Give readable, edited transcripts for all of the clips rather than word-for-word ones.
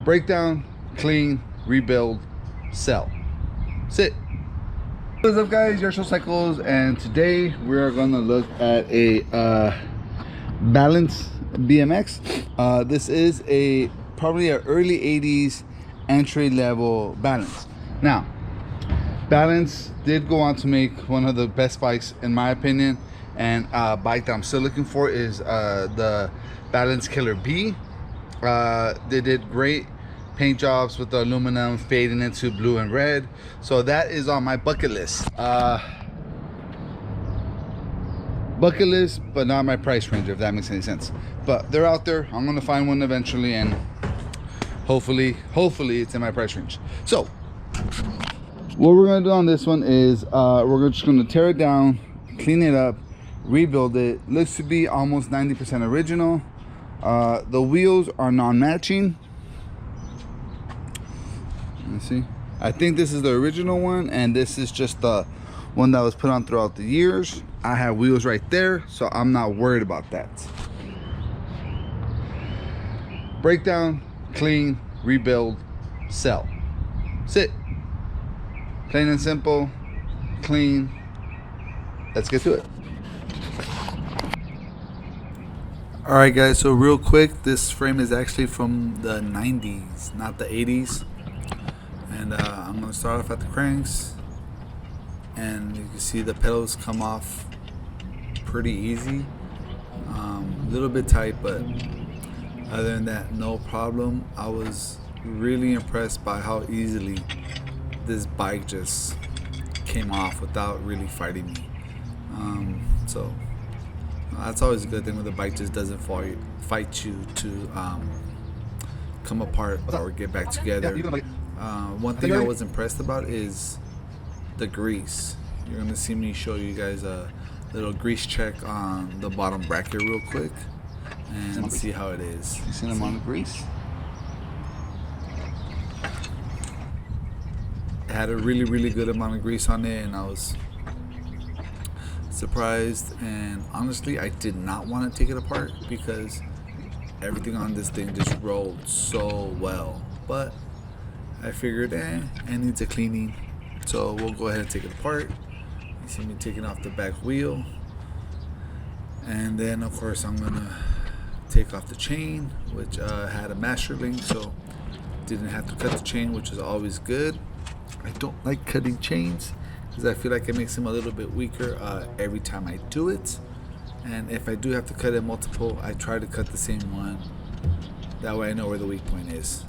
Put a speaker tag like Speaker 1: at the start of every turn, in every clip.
Speaker 1: Breakdown, clean, rebuild, sell. Sit. What's up, guys? Your Show Cycles, and today we are going to look at a Balance BMX. This is probably an early 80s entry level Balance. Now, Balance did go on to make one of the best bikes in my opinion, and bike that I'm still looking for is the Balance Killer B. They did great paint jobs with the aluminum fading into blue and red, so that is on my bucket list. Bucket list, but not my price range, if that makes any sense. But they're out there. I'm gonna find one eventually, and hopefully it's in my price range. So what we're gonna do on this one is we're just gonna tear it down, clean it up, rebuild it. Looks to be almost 90% original. The wheels are non-matching. Let's see. I think this is the original one, and this is just the one that was put on throughout the years. I have wheels right there, so I'm not worried about that. Breakdown, clean, rebuild, sell. Sit. Plain and simple, clean. Let's get to it. All right, guys, so real quick, this frame is actually from the 90s, not the 80s. And I'm gonna start off at the cranks, and you can see the pedals come off pretty easy. A little bit tight, but other than that, no problem. I was really impressed by how easily this bike just came off without really fighting me. So that's always a good thing when the bike just doesn't fight you to come apart or get back together. One thing I was impressed about is the grease. You're gonna see me show you guys a little grease check on the bottom bracket real quick and see how it is. You seen them on the grease? It had a really good amount of grease on it, and I was surprised, and honestly I did not want to take it apart because everything on this thing just rolled so well. But I figured it needs a cleaning, so we'll go ahead and take it apart. You see me taking off the back wheel, and then of course I'm gonna take off the chain, which had a master link, so didn't have to cut the chain, which is always good. I don't like cutting chains because I feel like it makes them a little bit weaker every time I do it, and if I do have to cut it multiple, I try to cut the same one. That way I know where the weak point is.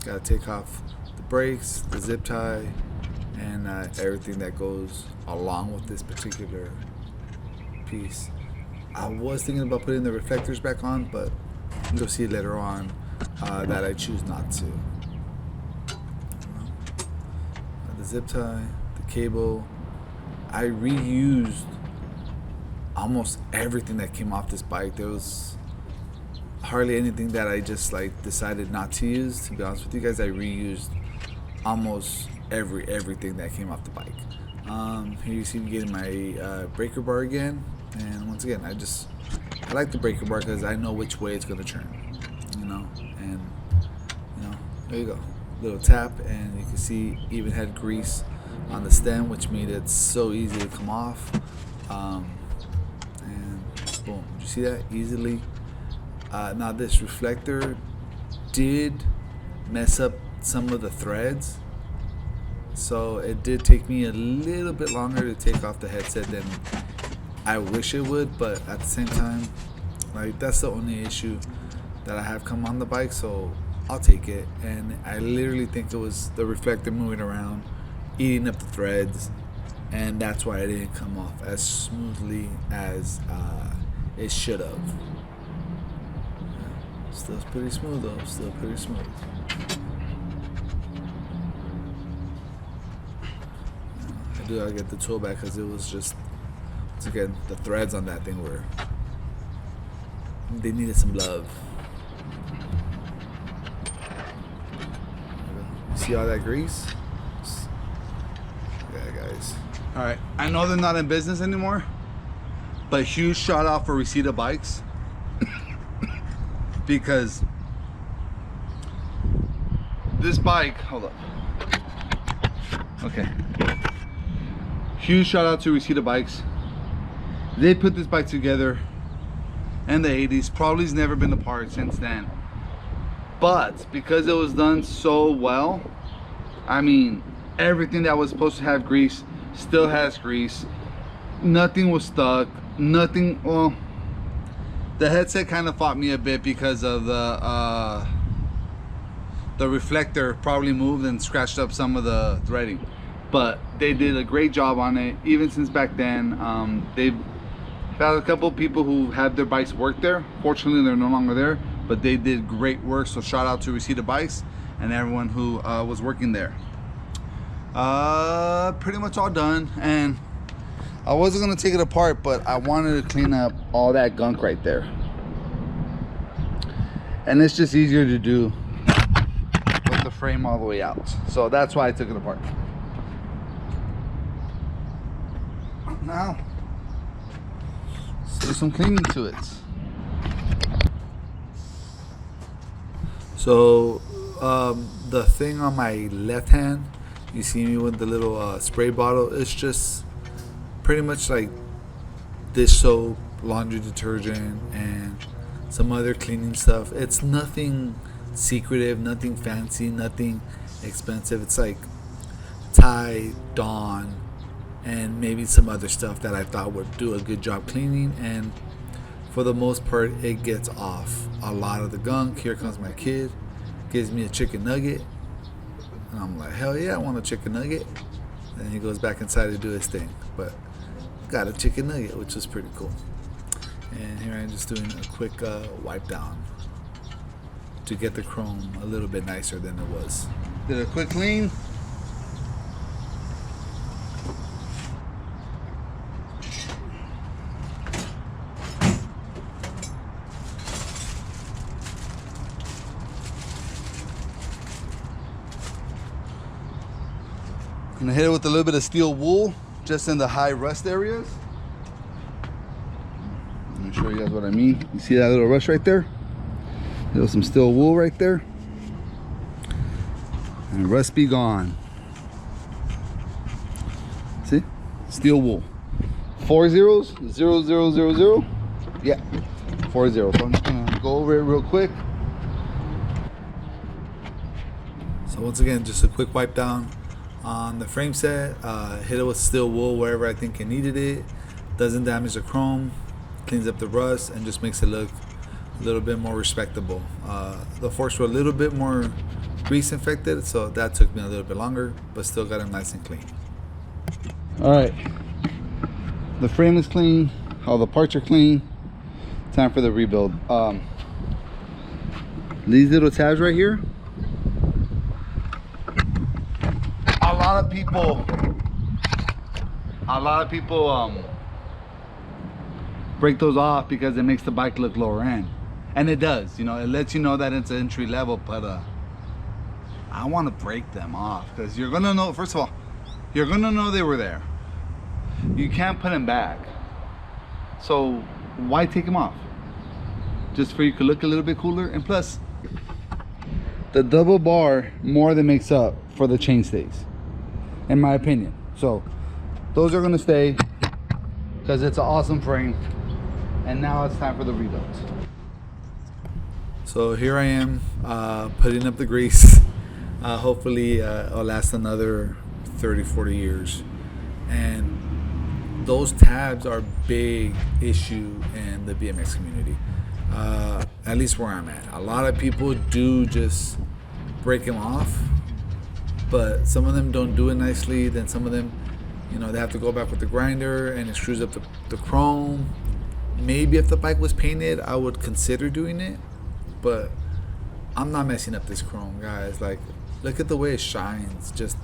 Speaker 1: Gotta take off the brakes, the zip tie, and everything that goes along with this particular piece. I was thinking about putting the reflectors back on, but you'll see later on that I choose not to. The zip tie, the cable. I reused almost everything that came off this bike. There was hardly anything that I just decided not to use. To be honest with you guys, I reused almost everything that came off the bike. Here you see me getting my breaker bar again, and once again I like the breaker bar because I know which way it's gonna turn, and there you go, little tap, and you can see even had grease on the stem, which made it so easy to come off, and boom, did you see that easily? Now this reflector did mess up some of the threads, so it did take me a little bit longer to take off the headset than I wish it would, but at the same time, that's the only issue that I have come on the bike, so I'll take it. And I literally think it was the reflector moving around, eating up the threads, and that's why it didn't come off as smoothly as it should have. Still pretty smooth though, still pretty smooth. I do gotta get the tool back because it was just, once again, the threads on that thing they needed some love. You see all that grease? Yeah, guys. All right, I know they're not in business anymore, but huge shout out for Reseda Bikes because
Speaker 2: this bike, hold up. Okay. Huge shout out to Reseda Bikes. They put this bike together in the 80s. Probably's never been apart since then. But because it was done so well, I mean, everything that was supposed to have grease still has grease. Nothing was stuck. Nothing, well, the headset kind of fought me a bit because of the reflector probably moved and scratched up some of the threading. But they did a great job on it, even since back then. They've had a couple of people who had their bikes work there. Fortunately, they're no longer there, but they did great work. So shout out to Reseda Bikes and everyone who was working there. Pretty much all done, and I wasn't gonna take it apart, but I wanted to clean up all that gunk right there. And it's just easier to do with the frame all the way out. So that's why I took it apart. Now, let's do some cleaning to it.
Speaker 1: So the thing on my left hand, you see me with the little spray bottle, it's just pretty much like dish soap, laundry detergent, and some other cleaning stuff. It's nothing secretive, nothing fancy, nothing expensive. It's like Tide, Dawn, and maybe some other stuff that I thought would do a good job cleaning. And for the most part, it gets off a lot of the gunk. Here comes my kid, gives me a chicken nugget, and I'm like, hell yeah, I want a chicken nugget. Then he goes back inside to do his thing, but got a chicken nugget, which was pretty cool. And here I'm just doing a quick wipe down to get the chrome a little bit nicer than it was.
Speaker 2: Did a quick clean. I'm gonna hit it with a little bit of steel wool just in the high rust areas. Let me show you guys what I mean. You see that little rust right there? There's some steel wool right there. And rust be gone. See? Steel wool. 4 zeros, 0, 0, 0, 0. Yeah, 4 zeros. So I'm just gonna go over it real quick.
Speaker 1: So once again, just a quick wipe down on the frame set. Hit it with steel wool wherever I think it needed it. Doesn't damage the chrome, cleans up the rust, and just makes it look a little bit more respectable. The forks were a little bit more grease infected, so that took me a little bit longer, but still got them nice and clean.
Speaker 2: All right, the frame is clean, all the parts are clean. Time for the rebuild. These little tabs right here, a lot of people break those off because it makes the bike look lower end, and it does. You know, it lets you know that it's entry level, but I want to break them off because you're gonna know. First of all, you're gonna know they were there. You can't put them back, so why take them off? Just for you could look a little bit cooler. And plus, the double bar more than makes up for the chainstays, in my opinion. So those are gonna stay because it's an awesome frame. And now it's time for the rebuild.
Speaker 1: So here I am putting up the grease. Hopefully it'll last another 30-40 years. And those tabs are a big issue in the BMX community, at least where I'm at. A lot of people do just break them off, but some of them don't do it nicely. Then some of them, you know, they have to go back with the grinder and it screws up the chrome. Maybe if the bike was painted, I would consider doing it, but I'm not messing up this chrome, guys. Like, look at the way it shines just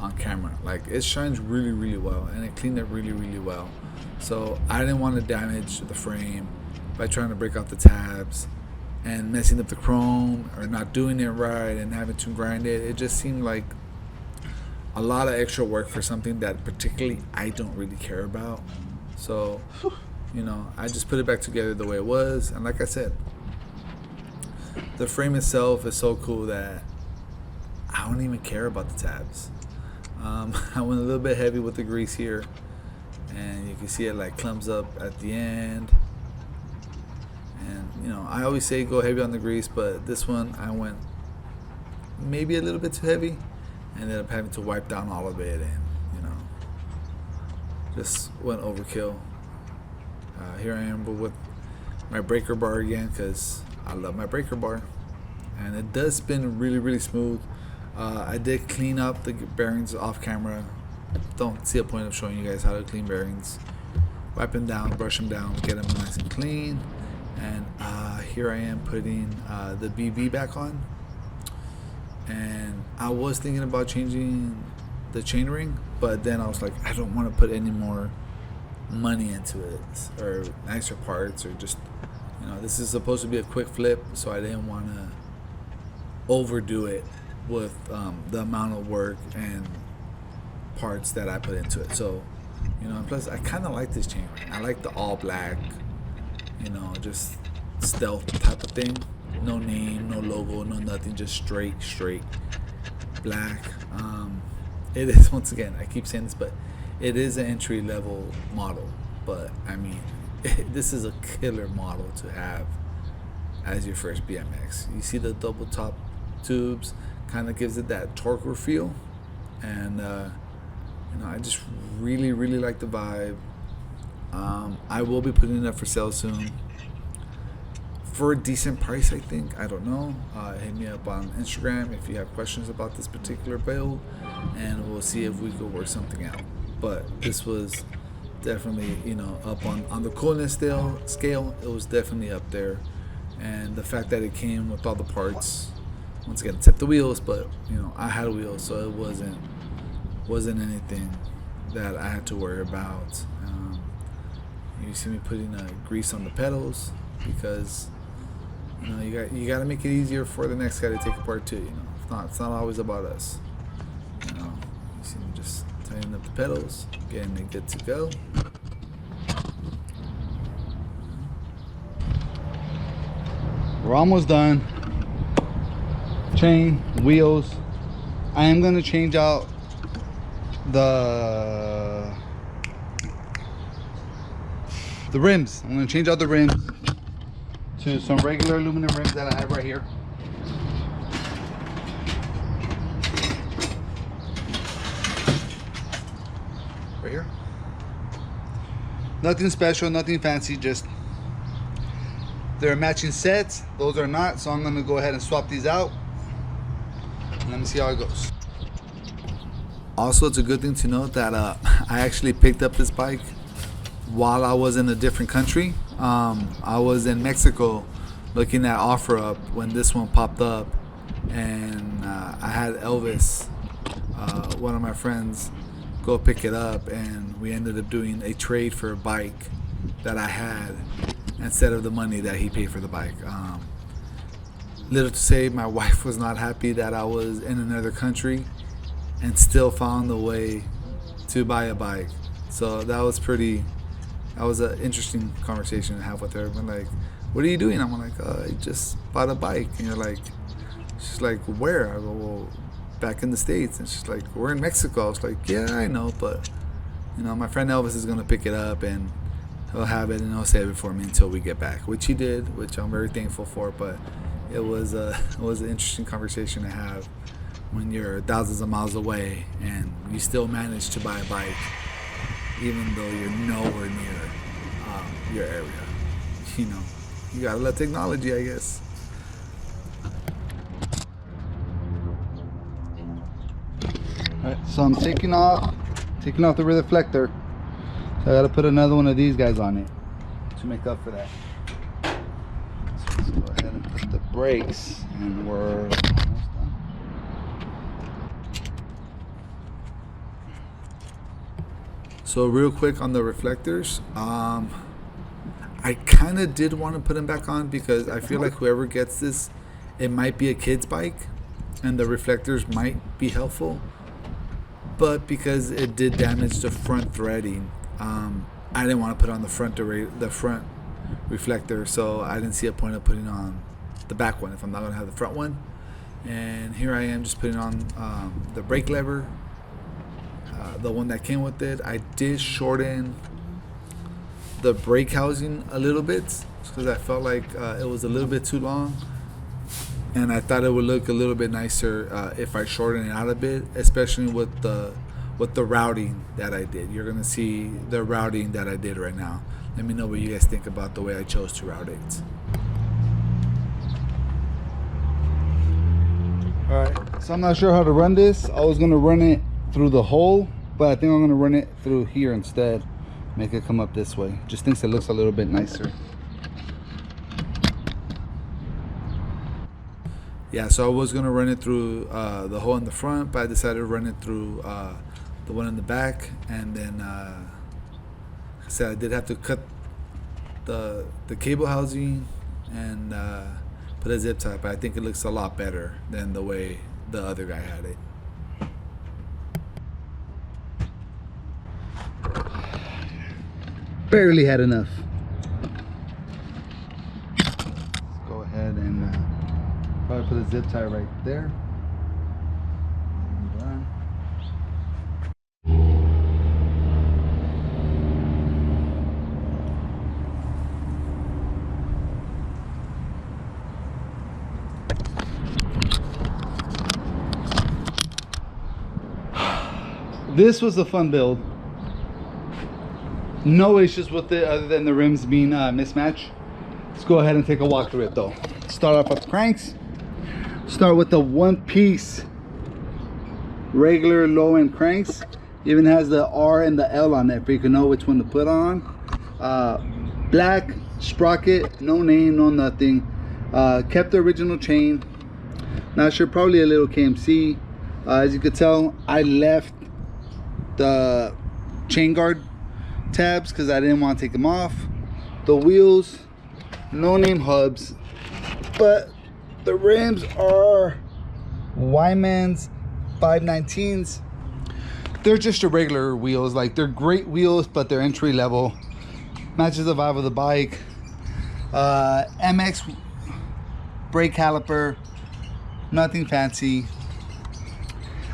Speaker 1: on camera. Like, it shines really, really well, and it cleaned it really, really well. So I didn't want to damage the frame by trying to break out the tabs and messing up the chrome or not doing it right and having to grind it. It just seemed like a lot of extra work for something that particularly I don't really care about. So, you know, I just put it back together the way it was. And like I said, the frame itself is so cool that I don't even care about the tabs. I went a little bit heavy with the grease here, and you can see it like clumps up at the end. And you know, I always say go heavy on the grease, but this one I went maybe a little bit too heavy, and ended up having to wipe down all of it, and you know, just went overkill. Here I am with my breaker bar again, because I love my breaker bar, and it does spin really, really smooth. I did clean up the bearings off camera. Don't see a point of showing you guys how to clean bearings. Wipe them down, brush them down, get them nice and clean. And here I am putting the BB back on. And I was thinking about changing the chainring, but then I was like, I don't want to put any more money into it, or nicer parts, or just, you know, this is supposed to be a quick flip, so I didn't want to overdo it with the amount of work and parts that I put into it. So, you know, and plus I kind of like this chainring. I like the all black, you know, just stealth type of thing. No name, no logo, no nothing, just straight black. It is, once again, I keep saying this, but it is an entry level model. But I mean, this is a killer model to have as your first BMX. You see the double top tubes, kind of gives it that torquer feel, and you know, I just really like the vibe. I will be putting it up for sale soon for a decent price, I think. I don't know. Hit me up on Instagram if you have questions about this particular build, and we'll see if we could work something out. But this was definitely, you know, up on the coolness scale. It was definitely up there, and the fact that it came with all the parts, once again, except the wheels, but you know, I had wheels, so it wasn't anything that I had to worry about. You see me putting grease on the pedals, because you know, you got to make it easier for the next guy to take apart too. You know, if not, it's not always about us. You know, you see me just tightening up the pedals, getting it good to go.
Speaker 2: We're almost done. Chain, wheels. I am gonna change out the rims. I'm gonna change out the rims to some regular aluminum rims that I have right here. Right here. Nothing special, nothing fancy, just they're matching sets. Those are not, so I'm gonna go ahead and swap these out. Let me see how it goes.
Speaker 1: Also, it's a good thing to note that I actually picked up this bike while I was in a different country. I was in Mexico looking at OfferUp when this one popped up, and I had Elvis, one of my friends, go pick it up, and we ended up doing a trade for a bike that I had instead of the money that he paid for the bike. Little to say, my wife was not happy that I was in another country and still found a way to buy a bike. So that was an interesting conversation to have with her. I'm like, what are you doing? I'm like, I just bought a bike. And you're like, she's like, where? I go, well, back in the States. And she's like, we're in Mexico. I was like, yeah, I know, but you know, my friend Elvis is gonna pick it up, and he'll have it and he'll save it for me until we get back, which he did, which I'm very thankful for. But it was an interesting conversation to have when you're thousands of miles away and you still manage to buy a bike, even though you're nowhere near your area. You know, you gotta love technology, I guess.
Speaker 2: Alright, so I'm taking off the rear deflector. So I gotta put another one of these guys on it to make up for that. So let's go ahead and put the brakes, and we're almost done.
Speaker 1: So real quick on the reflectors, I kind of did want to put them back on, because I feel like whoever gets this, it might be a kid's bike and the reflectors might be helpful, but because it did damage the front threading, I didn't want to put on the front reflector, so I didn't see a point of putting on the back one if I'm not going to have the front one. And here I am just putting on the brake lever, the one that came with it. I did shorten the brake housing a little bit because I felt like it was a little bit too long, and I thought it would look a little bit nicer if I shorten it out a bit, especially with the routing that I did. You're gonna see the routing that I did right now. Let me know what you guys think about the way I chose to route it.
Speaker 2: All right, so I'm not sure how to run this. I was gonna run it through the hole, but I think I'm gonna run it through here instead. Make it come up this way. Just thinks it looks a little bit nicer.
Speaker 1: Yeah, so I was gonna run it through the hole in the front, but I decided to run it through the one in the back, and then like I said, I did have to cut the cable housing and put a zip tie, but I think it looks a lot better than the way the other guy had it.
Speaker 2: Barely had enough. Let's go ahead and probably put a zip tie right there. And done. This was a fun build. No issues with it other than the rims being mismatched. Let's go ahead and take a walk through it though. Start off with the cranks. Start with the one piece regular low end cranks. Even has the R and the L on it for you can know which one to put on. Black sprocket, no name, no nothing. Kept the original chain. Not sure, probably a little KMC. As you could tell, I left the chain guard tabs because I didn't want to take them off. The wheels, no name hubs, but the rims are Wyman's 519s. They're just your regular wheels. Like, they're great wheels, but they're entry level. Matches the vibe of the bike. MX brake caliper, nothing fancy.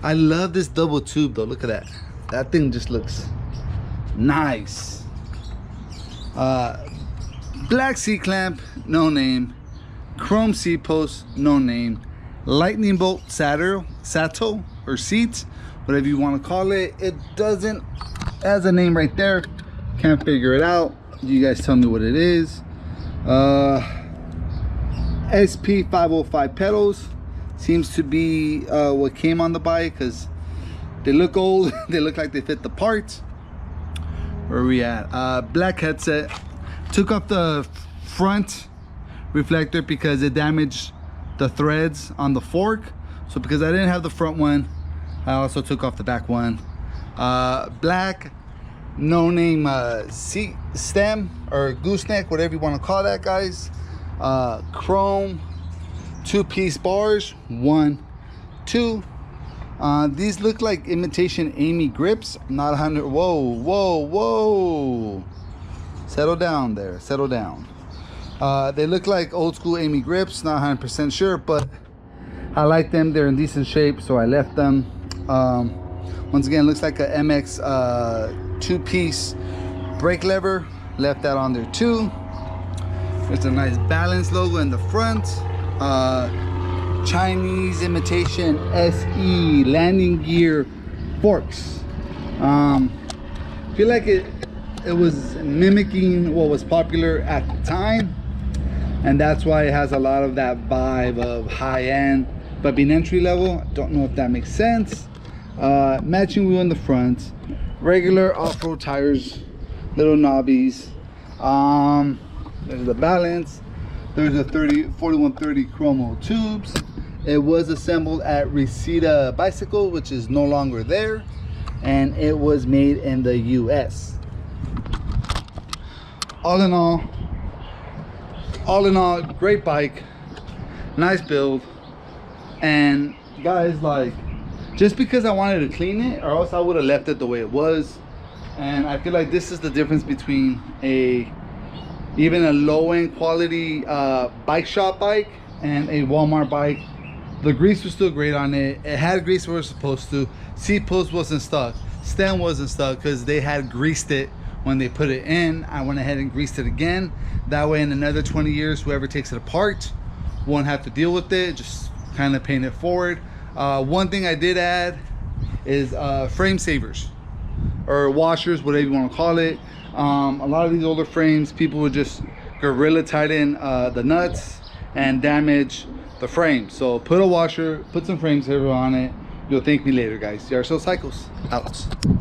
Speaker 2: I love this double tube though. Look at that. That thing just looks nice. Black C-clamp, no name. Chrome C-post, no name. Lightning bolt saddle or seats, whatever you want to call it. It doesn't, has a name right there. Can't figure it out. You guys tell me what it is. SP505 pedals. Seems to be what came on the bike because they look old. They look like they fit the parts. Where are we at? Black headset. Took off the front reflector because it damaged the threads on the fork. So because I didn't have the front one, I also took off the back one. Black no name seat stem or gooseneck, whatever you want to call that, guys. Chrome 2-piece bars, 1, 2. These look like imitation Amy grips. Not 100. Whoa. Settle down there. Settle down. They look like old school Amy grips. Not 100% sure, but I like them. They're in decent shape, so I left them. Once again, looks like a MX 2-piece brake lever. Left that on there too. There's a nice Balance logo in the front. Chinese imitation SE landing gear forks. Feel like it was mimicking what was popular at the time, and that's why it has a lot of that vibe of high end but being entry level. Don't know if that makes sense. Matching wheel in the front, regular off-road tires, little knobbies. There's the Balance. There's a 4130 chromo tubes. It was assembled at Reseda Bicycle, which is no longer there, and it was made in the US. All in all, great bike, nice build. And guys, like, just because I wanted to clean it, or else I would have left it the way it was. And I feel like this is the difference between even a low-end quality bike shop bike and a Walmart bike The grease was still great on it. It had grease where it was supposed to. Seat post wasn't stuck. Stem wasn't stuck because they had greased it when they put it in. I went ahead and greased it again. That way in another 20 years, whoever takes it apart won't have to deal with it. Just kind of paint it forward. One thing I did add is frame savers or washers, whatever you want to call it. A lot of these older frames, people would just gorilla tighten the nuts and damage the frame. So put a washer, put some frame saver on it. You'll thank me later, guys. CR Cycles out.